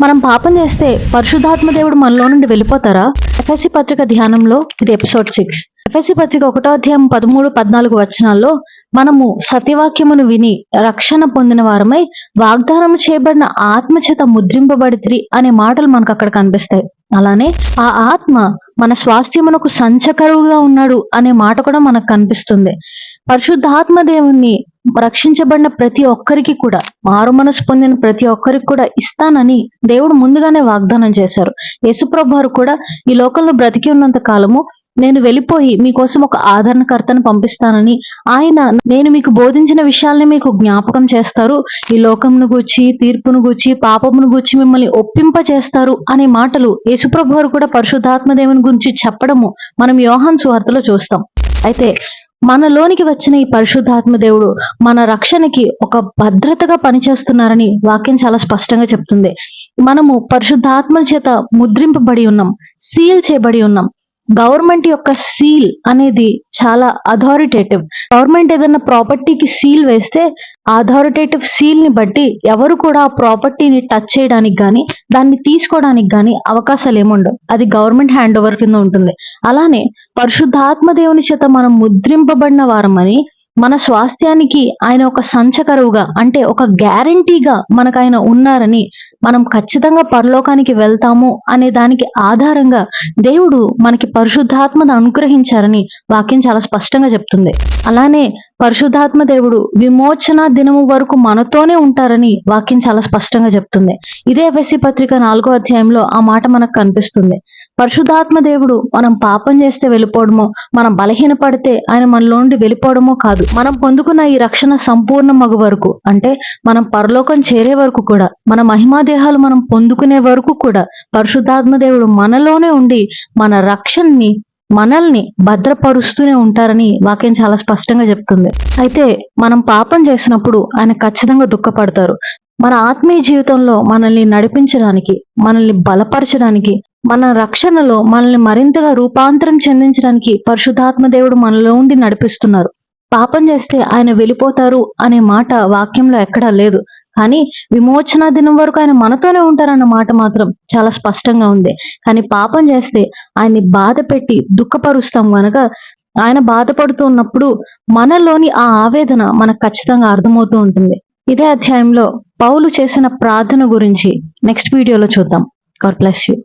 మనం పాపం చేస్తే పరిశుద్ధాత్మ దేవుడు మనలో నుండి వెళ్ళిపోతారా? ఎఫెసీ పత్రిక ధ్యానంలో ఇది ఎపిసోడ్ 6. ఎఫెసీ పత్రిక 1వ అధ్యాయం 13-14 వచనాల్లో మనము సత్యవాక్యమును విని రక్షణ పొందిన వారమై వాగ్దానం చేయబడిన ఆత్మ చేత ముద్రింపబడితిరి అనే మాటలు మనకు అక్కడ కనిపిస్తాయి. అలానే ఆ ఆత్మ మన స్వాస్థ్యమునకు సంచకరువుగా ఉన్నాడు అనే మాట కూడా మనకు కనిపిస్తుంది. పరిశుద్ధాత్మ దేవుణ్ణి రక్షించబడిన ప్రతి ఒక్కరికి కూడా, మారు మనసు పొందిన ప్రతి ఒక్కరికి కూడా ఇస్తానని దేవుడు ముందుగానే వాగ్దానం చేశారు. యేసుప్రభు వారు కూడా ఈ లోకంలో బ్రతికి ఉన్నంత కాలము నేను వెళ్ళిపోయి మీకోసం ఒక ఆదరణకర్తను పంపిస్తానని, ఆయన నేను మీకు బోధించిన విషయాల్ని మీకు జ్ఞాపకం చేస్తారు, ఈ లోకమును గూర్చి, తీర్పును గూర్చి, పాపమును గూర్చి మిమ్మల్ని ఒప్పింప చేస్తారు అనే మాటలు యేసుప్రభు వారు కూడా పరిశుద్ధాత్మ దేవుని గురించి చెప్పడము మనం యోహాను సువార్తలో చూస్తాం. అయితే మనలోనికి వచ్చిన ఈ పరిశుద్ధాత్మ దేవుడు మన రక్షణకి ఒక భద్రతగా పనిచేస్తున్నారని వాక్యం చాలా స్పష్టంగా చెప్తుంది. మనము పరిశుద్ధాత్మ చేత ముద్రింపబడి ఉన్నాం, సీల్ చేయబడి ఉన్నాం. గవర్నమెంట్ యొక్క సీల్ అనేది చాలా అథారిటేటివ్. గవర్నమెంట్ ఏదైనా ప్రాపర్టీకి సీల్ వేస్తే ఆ అథారిటేటివ్ సీల్ ని బట్టి ఎవరు కూడా ఆ ప్రాపర్టీని టచ్ చేయడానికి కానీ దాన్ని తీసుకోవడానికి కానీ అవకాశాలు ఏముండవు. అది గవర్నమెంట్ హ్యాండ్ ఓవర్ కింద ఉంటుంది. అలానే పరిశుద్ధాత్మ దేవుని చేత మనం ముద్రింపబడిన వారమని, మన స్వాస్థ్యానికి ఆయన ఒక సంచకరువుగా, అంటే ఒక గ్యారంటీగా మనకు ఆయన ఉన్నారని, మనం ఖచ్చితంగా పరలోకానికి వెళ్తాము అనే దానికి ఆధారంగా దేవుడు మనకి పరిశుద్ధాత్మను అనుగ్రహించారని వాక్యం చాలా స్పష్టంగా చెప్తుంది. అలానే పరిశుద్ధాత్మ దేవుడు విమోచన దినము వరకు మనతోనే ఉంటారని వాక్యం చాలా స్పష్టంగా చెప్తుంది. ఇదే ఎఫెసీ పత్రిక 4వ అధ్యాయంలో ఆ మాట మనకు కనిపిస్తుంది. పరిశుద్ధాత్మ దేవుడు మనం పాపం చేస్తే వెళ్ళిపోవడమో, మనం బలహీనపడితే ఆయన మనలో నుండి వెళ్ళిపోవడమో కాదు. మనం పొందుకున్న ఈ రక్షణ సంపూర్ణ మగు వరకు, అంటే మనం పరలోకం చేరే వరకు కూడా, మన మహిమా దేహాలు మనం పొందుకునే వరకు కూడా పరిశుద్ధాత్మ దేవుడు మనలోనే ఉండి మన రక్షణని, మనల్ని భద్రపరుస్తూనే ఉంటారని వాక్యం చాలా స్పష్టంగా చెప్తుంది. అయితే మనం పాపం చేసినప్పుడు ఆయన ఖచ్చితంగా దుఃఖపడతారు. మన ఆత్మీయ జీవితంలో మనల్ని నడిపించడానికి, మనల్ని బలపరచడానికి, మన రక్షణలో మనల్ని మరింతగా రూపాంతరం చెందించడానికి పరిశుద్ధాత్మ దేవుడు మనలో ఉండి నడిపిస్తున్నారు. పాపం చేస్తే ఆయన వెళ్ళిపోతారు అనే మాట వాక్యంలో ఎక్కడా లేదు. కానీ విమోచన దినం వరకు ఆయన మనతోనే ఉంటారన్న మాట మాత్రం చాలా స్పష్టంగా ఉంది. కానీ పాపం చేస్తే ఆయన్ని బాధ పెట్టి దుఃఖపరుస్తాం గనక ఆయన బాధపడుతూ ఉన్నప్పుడు మనలోని ఆ ఆవేదన మనకు ఖచ్చితంగా అర్థమవుతూ ఉంటుంది. ఇదే అధ్యాయంలో పౌలు చేసిన ప్రార్థన గురించి నెక్స్ట్ వీడియోలో చూద్దాం. God bless you.